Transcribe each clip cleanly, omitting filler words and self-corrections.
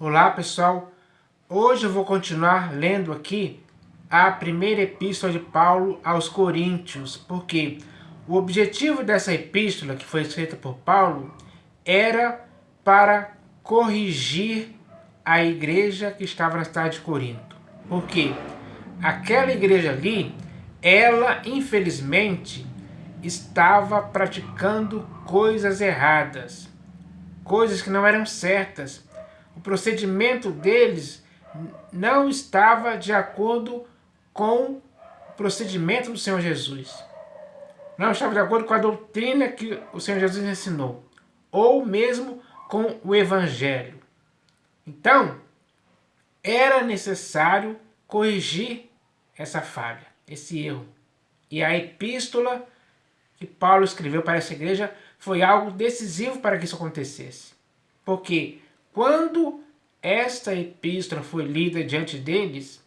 Olá pessoal, hoje eu vou continuar lendo aqui a primeira epístola de Paulo aos Coríntios, porque o objetivo dessa epístola, que foi escrita por Paulo, era para corrigir a igreja que estava na cidade de Corinto. Porque aquela igreja ali, ela infelizmente estava praticando coisas erradas, coisas que não eram certas. O procedimento deles não estava de acordo com o procedimento do Senhor Jesus. Não estava de acordo com a doutrina que o Senhor Jesus ensinou, ou mesmo com o Evangelho. Então, era necessário corrigir essa falha, esse erro. E a epístola que Paulo escreveu para essa igreja foi algo decisivo para que isso acontecesse. Porque quando esta epístola foi lida diante deles,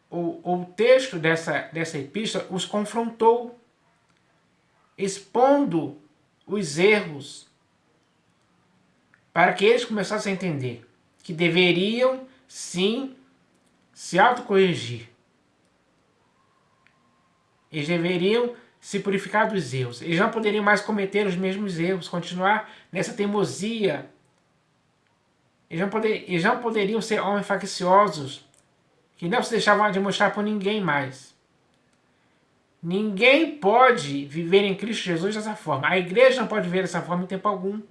o texto dessa epístola os confrontou, expondo os erros, para que eles começassem a entender que deveriam sim se autocorrigir. Eles deveriam se purificar dos erros. Eles não poderiam mais cometer os mesmos erros, continuar nessa teimosia. Eles não poderiam ser homens facciosos, que não se deixavam demonstrar por ninguém mais. Ninguém pode viver em Cristo Jesus dessa forma. A igreja não pode viver dessa forma em tempo algum.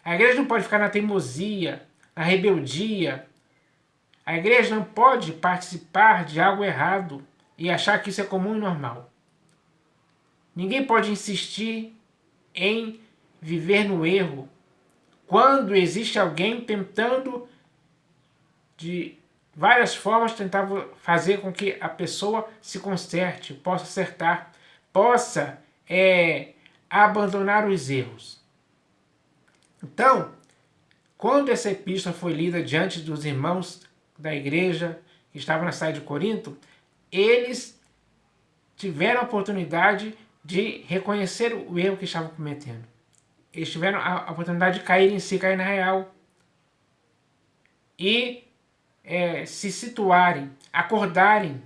A igreja não pode ficar na teimosia, na rebeldia. A igreja não pode participar de algo errado e achar que isso é comum e normal. Ninguém pode insistir em viver no erro quando existe alguém tentando de várias formas tentar fazer com que a pessoa se conserte, possa acertar, possa abandonar os erros. Então, quando essa epístola foi lida diante dos irmãos da igreja que estavam na cidade de Corinto, eles tiveram a oportunidade de reconhecer o erro que estavam cometendo. Eles tiveram a oportunidade de cair em si, cair na real. E se situarem, acordarem,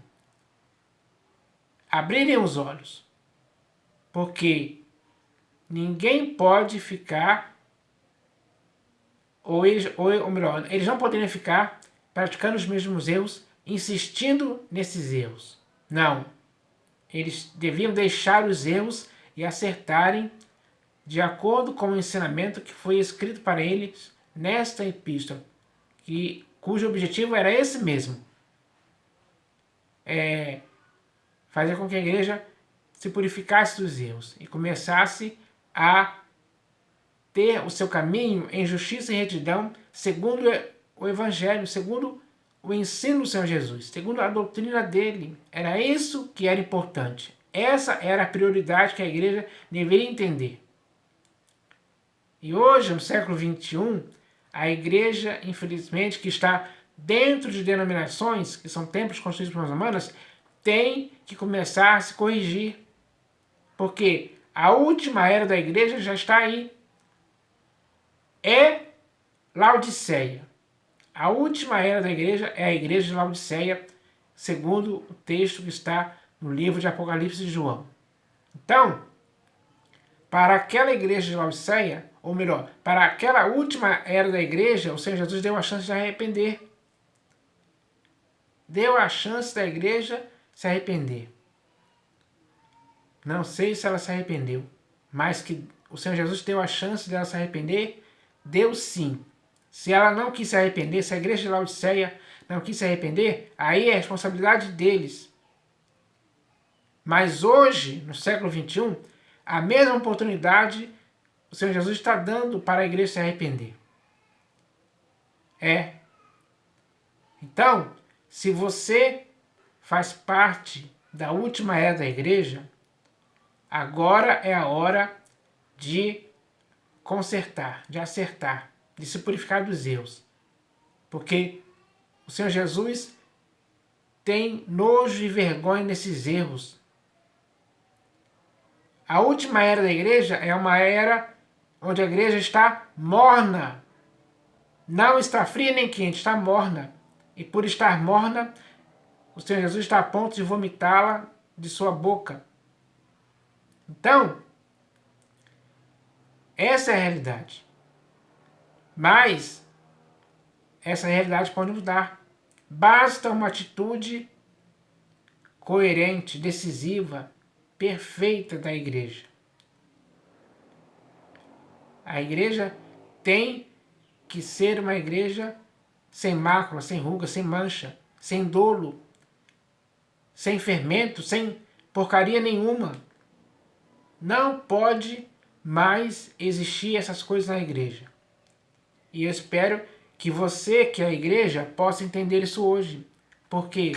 abrirem os olhos. Porque ninguém pode ficar, ou melhor, eles não poderiam ficar praticando os mesmos erros, insistindo nesses erros. Não. Eles deviam deixar os erros e acertarem de acordo com o ensinamento que foi escrito para eles nesta epístola, cujo objetivo era esse mesmo. Fazer com que a igreja se purificasse dos erros e começasse a ter o seu caminho em justiça e retidão, segundo o Evangelho, segundo o ensino do Senhor Jesus, segundo a doutrina dele. Era isso que era importante. Essa era a prioridade que a igreja deveria entender. E hoje, no século XXI, a igreja, infelizmente, que está dentro de denominações, que são templos construídos por humanas, tem que começar a se corrigir. Porque a última era da igreja já está aí. É Laodiceia. A última era da igreja é a igreja de Laodiceia, segundo o texto que está no livro de Apocalipse de João. Então, para aquela igreja de Laodiceia, ou melhor, para aquela última era da igreja, o Senhor Jesus deu a chance de arrepender. Deu a chance da igreja se arrepender. Não sei se ela se arrependeu, mas que o Senhor Jesus deu a chance dela se arrepender, deu sim. Se ela não quis se arrepender, se a igreja de Laodiceia não quis se arrepender, aí é responsabilidade deles. Mas hoje, no século XXI, a mesma oportunidade o Senhor Jesus está dando para a igreja se arrepender. Então, se você faz parte da última era da igreja, agora é a hora de consertar, de acertar, de se purificar dos erros. Porque o Senhor Jesus tem nojo e vergonha nesses erros. A última era da igreja é uma era onde a igreja está morna. Não está fria nem quente, está morna. E por estar morna, o Senhor Jesus está a ponto de vomitá-la de sua boca. Então, essa é a realidade. Mas, essa realidade pode mudar. Basta uma atitude coerente, decisiva, perfeita da igreja. A igreja tem que ser uma igreja sem mácula, sem ruga, sem mancha, sem dolo, sem fermento, sem porcaria nenhuma. Não pode mais existir essas coisas na igreja. E eu espero que você, que é a igreja, possa entender isso hoje. Porque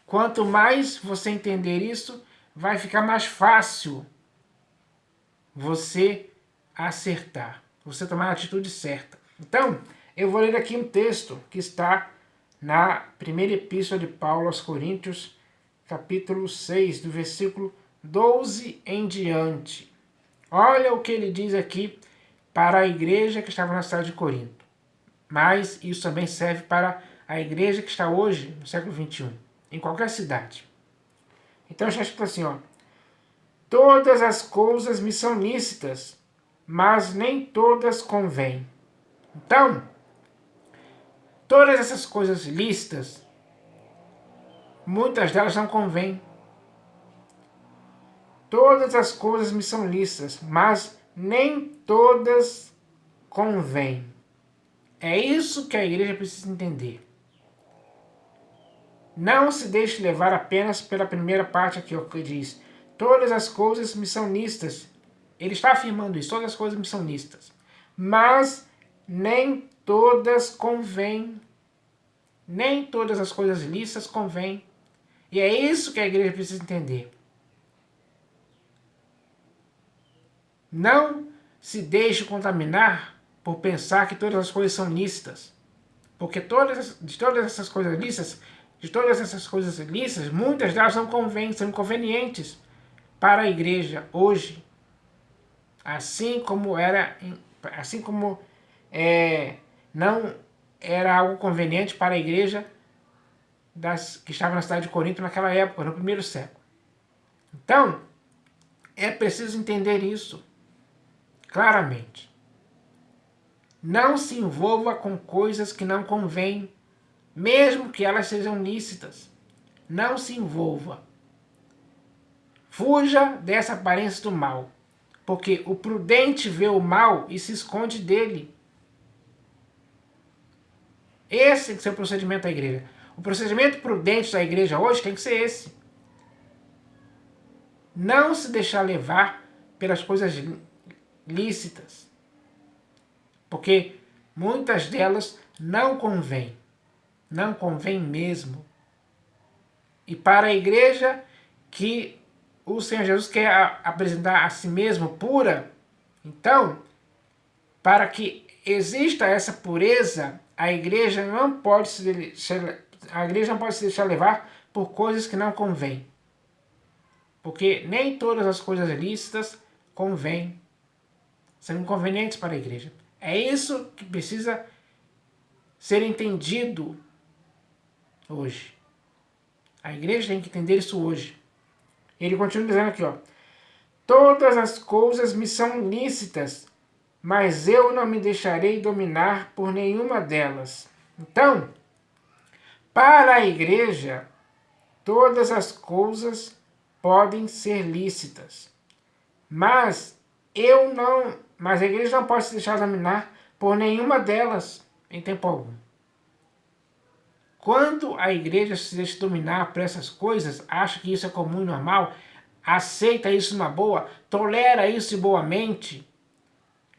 quanto mais você entender isso, vai ficar mais fácil você acertar, você tomar a atitude certa. Então, eu vou ler aqui um texto que está na primeira epístola de Paulo aos Coríntios, capítulo 6, do versículo 12 em diante. Olha o que ele diz aqui para a igreja que estava na cidade de Corinto. Mas isso também serve para a igreja que está hoje, no século XXI, em qualquer cidade. Então está escrito assim, ó. Todas as coisas me são lícitas, mas nem todas convêm. Então, todas essas coisas lícitas, muitas delas não convêm. Todas as coisas me são lícitas, mas nem todas convêm. É isso que a igreja precisa entender. Não se deixe levar apenas pela primeira parte aqui, ó, que diz: todas as coisas me são lícitas. Ele está afirmando isso, todas as coisas me são lícitas. Mas nem todas convêm. Nem todas as coisas lícitas convêm. E é isso que a igreja precisa entender. Não se deixe contaminar por pensar que todas as coisas são lícitas. Porque de todas essas coisas lícitas, muitas delas não convêm, são inconvenientes para a igreja hoje. Assim como não era algo conveniente para a igreja que estava na cidade de Corinto naquela época, no primeiro século. Então, é preciso entender isso claramente. Não se envolva com coisas que não convêm, mesmo que elas sejam lícitas. Não se envolva. Fuja dessa aparência do mal, porque o prudente vê o mal e se esconde dele. Esse tem que ser o procedimento da igreja. O procedimento prudente da igreja hoje tem que ser esse. Não se deixar levar pelas coisas lícitas, porque muitas delas não convêm. Não convém mesmo. E para a igreja que o Senhor Jesus quer apresentar a si mesmo pura, então, para que exista essa pureza, a igreja não pode se deixar levar por coisas que não convêm. Porque nem todas as coisas lícitas convêm. São inconvenientes para a igreja. É isso que precisa ser entendido hoje. A igreja tem que entender isso hoje. Ele continua dizendo aqui, ó. Todas as coisas me são lícitas, mas eu não me deixarei dominar por nenhuma delas. Então, para a igreja, todas as coisas podem ser lícitas. Mas a igreja não pode se deixar dominar por nenhuma delas em tempo algum. Quando a igreja se deixa dominar por essas coisas, acha que isso é comum e normal, aceita isso na boa, tolera isso de boamente,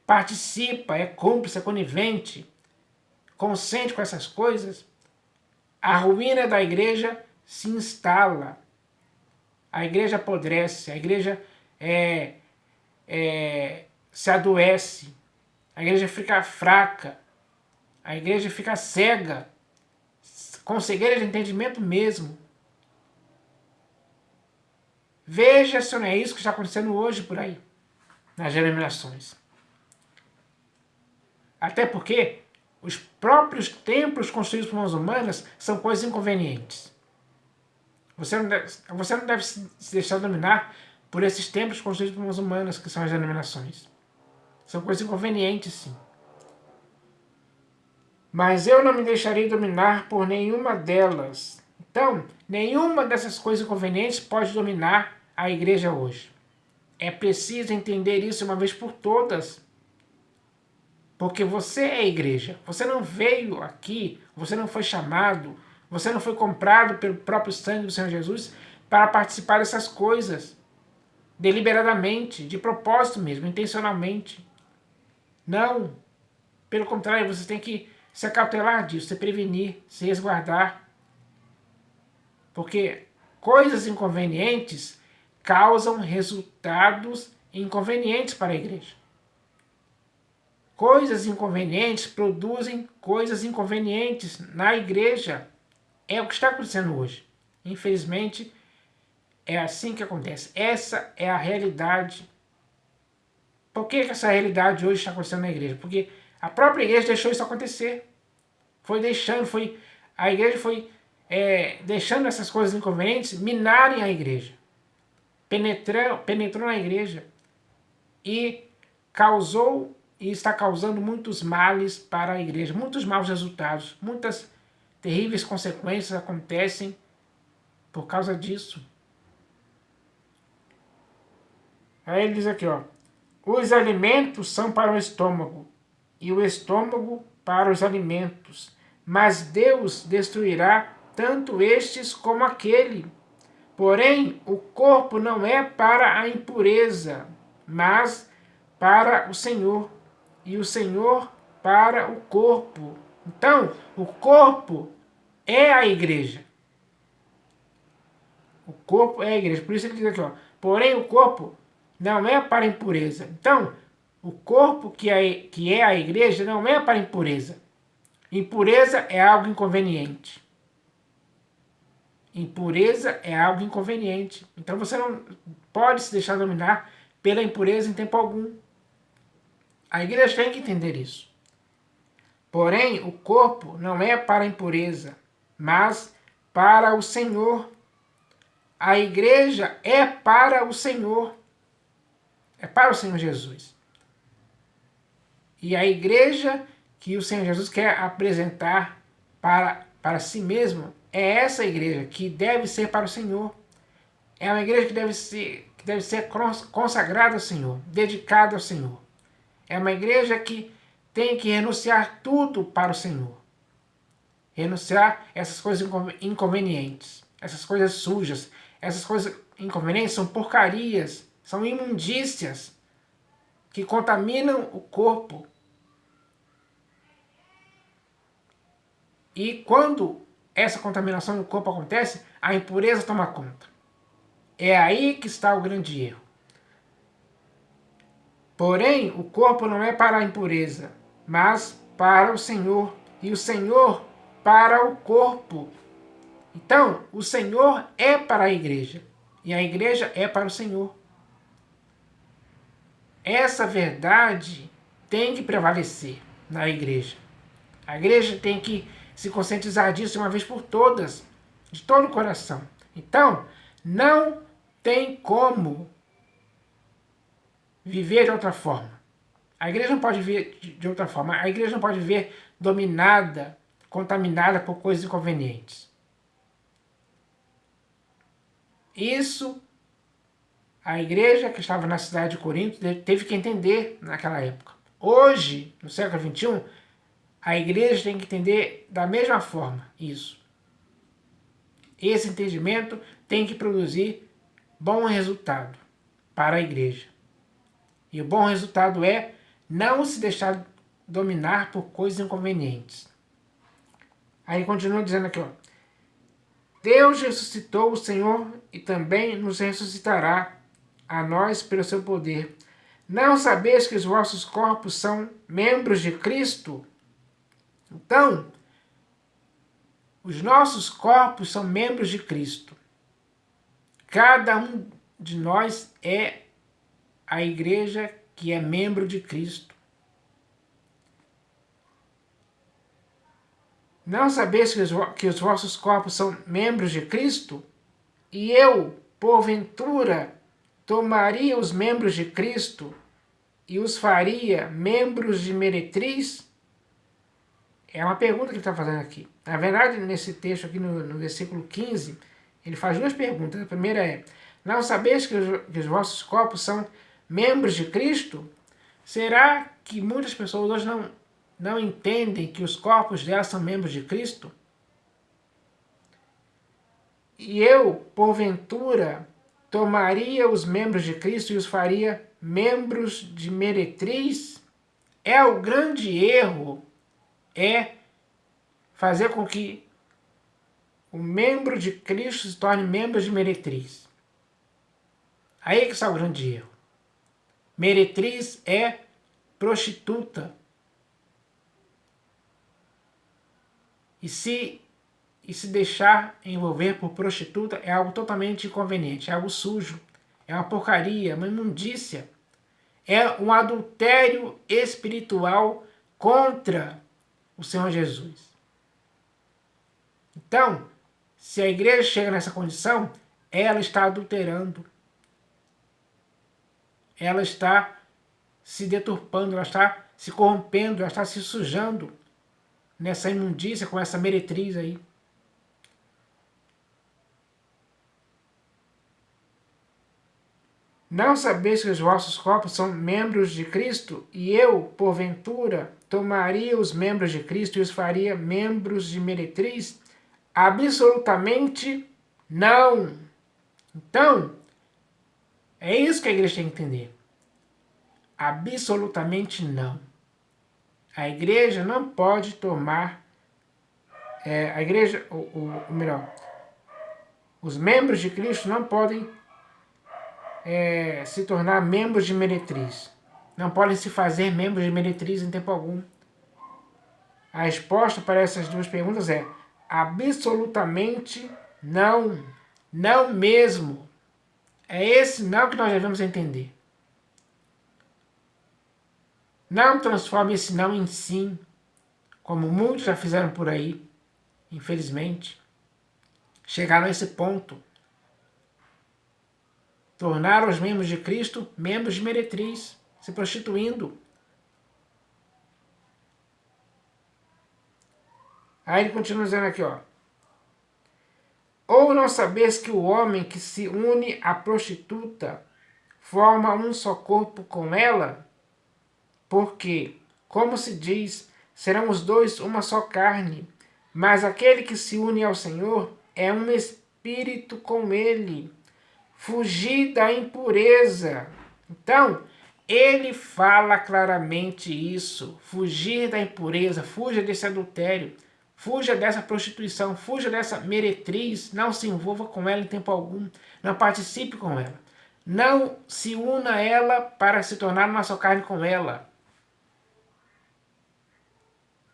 participa, é cúmplice, é conivente, consente com essas coisas, a ruína da igreja se instala. A igreja apodrece, a igreja se adoece, a igreja fica fraca, a igreja fica cega, com cegueira de entendimento mesmo. Veja se não é isso que está acontecendo hoje por aí, nas denominações. Até porque os próprios templos construídos por mãos humanas são coisas inconvenientes. Você não deve se deixar dominar por esses templos construídos por mãos humanas, que são as denominações. São coisas inconvenientes, sim. Mas eu não me deixarei dominar por nenhuma delas. Então, nenhuma dessas coisas inconvenientes pode dominar a igreja hoje. É preciso entender isso uma vez por todas. Porque você é a igreja. Você não veio aqui, você não foi chamado, você não foi comprado pelo próprio sangue do Senhor Jesus para participar dessas coisas. Deliberadamente, de propósito mesmo, intencionalmente. Não. Pelo contrário, você tem que se acautelar disso, se prevenir, se resguardar. Porque coisas inconvenientes causam resultados inconvenientes para a igreja. Coisas inconvenientes produzem coisas inconvenientes na igreja. É o que está acontecendo hoje. Infelizmente, é assim que acontece. Essa é a realidade. Por que essa realidade hoje está acontecendo na igreja? Porque a própria igreja deixou isso acontecer. A igreja foi deixando essas coisas inconvenientes minarem a igreja. Penetrou na igreja e causou e está causando muitos males para a igreja, muitos maus resultados, muitas terríveis consequências acontecem por causa disso. Aí ele diz aqui, ó, os alimentos são para o estômago e o estômago para os alimentos, mas Deus destruirá tanto estes como aquele. Porém, o corpo não é para a impureza, mas para o Senhor, e o Senhor para o corpo. Então, o corpo é a igreja. O corpo é a igreja. Por isso ele diz aqui, ó, porém o corpo não é para a impureza. Então, o corpo que é a igreja não é para a impureza. Impureza é algo inconveniente. Impureza é algo inconveniente. Então você não pode se deixar dominar pela impureza em tempo algum. A igreja tem que entender isso. Porém, o corpo não é para a impureza, mas para o Senhor. A igreja é para o Senhor. É para o Senhor Jesus. E a igreja que o Senhor Jesus quer apresentar para si mesmo é essa igreja que deve ser para o Senhor. É uma igreja que deve ser consagrada ao Senhor, dedicada ao Senhor. É uma igreja que tem que renunciar tudo para o Senhor. Renunciar essas coisas inconvenientes, essas coisas sujas. Essas coisas inconvenientes são porcarias, são imundícias que contaminam o corpo. E quando essa contaminação no corpo acontece, a impureza toma conta. É aí que está o grande erro. Porém, o corpo não é para a impureza, mas para o Senhor, e o Senhor para o corpo. Então, o Senhor é para a igreja, e a igreja é para o Senhor. Essa verdade tem que prevalecer na igreja. A igreja tem que se conscientizar disso de uma vez por todas, de todo o coração. Então, não tem como viver de outra forma. A igreja não pode viver de outra forma. A igreja não pode viver dominada, contaminada por coisas inconvenientes. Isso, a igreja que estava na cidade de Corinto teve que entender naquela época. Hoje, no século XXI, a igreja tem que entender da mesma forma isso. Esse entendimento tem que produzir bom resultado para a igreja. E o bom resultado é não se deixar dominar por coisas inconvenientes. Aí continua dizendo aqui, ó. Deus ressuscitou o Senhor e também nos ressuscitará a nós pelo seu poder. Não sabeis que os vossos corpos são membros de Cristo? Então, os nossos corpos são membros de Cristo. Cada um de nós é a igreja que é membro de Cristo. Não sabeis que os vossos corpos são membros de Cristo? E eu, porventura, tomaria os membros de Cristo e os faria membros de meretriz? É uma pergunta que ele está fazendo aqui. Na verdade, nesse texto aqui, no versículo 15, ele faz duas perguntas. A primeira é: não sabeis que os vossos corpos são membros de Cristo? Será que muitas pessoas hoje não entendem que os corpos delas são membros de Cristo? E eu, porventura, tomaria os membros de Cristo e os faria membros de meretriz? É o grande erro, é fazer com que o membro de Cristo se torne membro de meretriz. Aí que está o grande erro. Meretriz é prostituta. E se deixar envolver por prostituta é algo totalmente inconveniente, é algo sujo, é uma porcaria, uma imundícia. É um adultério espiritual contra o Senhor Jesus. Então, se a igreja chega nessa condição, ela está adulterando. Ela está se deturpando, ela está se corrompendo, ela está se sujando nessa imundícia, com essa meretriz aí. Não sabeis que os vossos corpos são membros de Cristo? E eu, porventura, tomaria os membros de Cristo e os faria membros de meretriz? Absolutamente não. Então, é isso que a igreja tem que entender. Absolutamente não. A igreja não pode tomar... a igreja, ou melhor, os membros de Cristo não podem se tornar membros de meretriz. Não podem se fazer membros de meretriz em tempo algum. A resposta para essas duas perguntas é absolutamente não. Não mesmo. É esse não que nós devemos entender. Não transforme esse não em sim, como muitos já fizeram por aí, infelizmente. Chegaram a esse ponto. Tornaram os membros de Cristo membros de meretriz, se prostituindo. Aí ele continua dizendo aqui, ó. Ou não sabeis que o homem que se une à prostituta forma um só corpo com ela? Porque, como se diz, serão os dois uma só carne, mas aquele que se une ao Senhor é um espírito com ele. Fugir da impureza. Então, ele fala claramente isso. Fugir da impureza, fuja desse adultério, fuja dessa prostituição, fuja dessa meretriz, não se envolva com ela em tempo algum, não participe com ela. Não se una a ela para se tornar uma só carne com ela.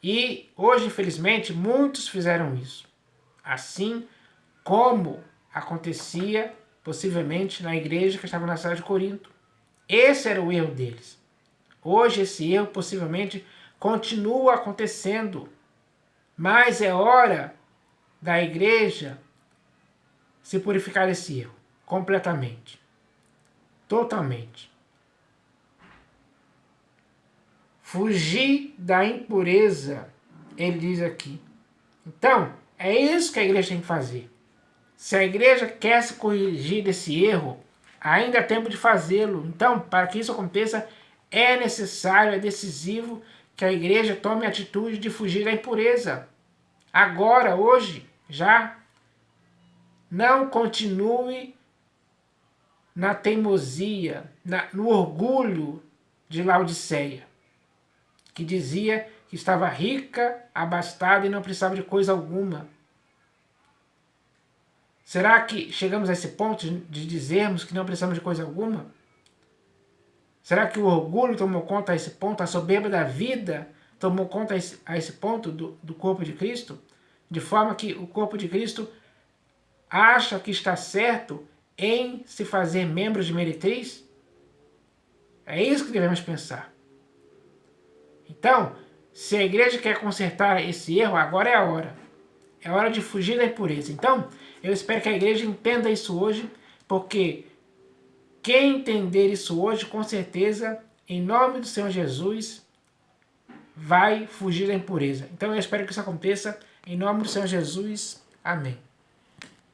E hoje, infelizmente, muitos fizeram isso. Assim como acontecia possivelmente na igreja que estava na cidade de Corinto. Esse era o erro deles. Hoje esse erro possivelmente continua acontecendo. Mas é hora da igreja se purificar desse erro. Completamente. Totalmente. Fugir da impureza, ele diz aqui. Então, é isso que a igreja tem que fazer. Se a igreja quer se corrigir desse erro, ainda há tempo de fazê-lo. Então, para que isso aconteça, é necessário, é decisivo que a igreja tome a atitude de fugir da impureza. Agora, hoje, já. Não continue na teimosia, no orgulho de Laodiceia, que dizia que estava rica, abastada e não precisava de coisa alguma. Será que chegamos a esse ponto de dizermos que não precisamos de coisa alguma? Será que o orgulho tomou conta a esse ponto? A soberba da vida tomou conta a esse ponto do corpo de Cristo? De forma que o corpo de Cristo acha que está certo em se fazer membro de meretriz? É isso que devemos pensar. Então, Se a igreja quer consertar esse erro, agora é a hora. É hora de fugir da impureza. Então, eu espero que a igreja entenda isso hoje, porque quem entender isso hoje, com certeza, em nome do Senhor Jesus, vai fugir da impureza. Então eu espero que isso aconteça, em nome do Senhor Jesus. Amém.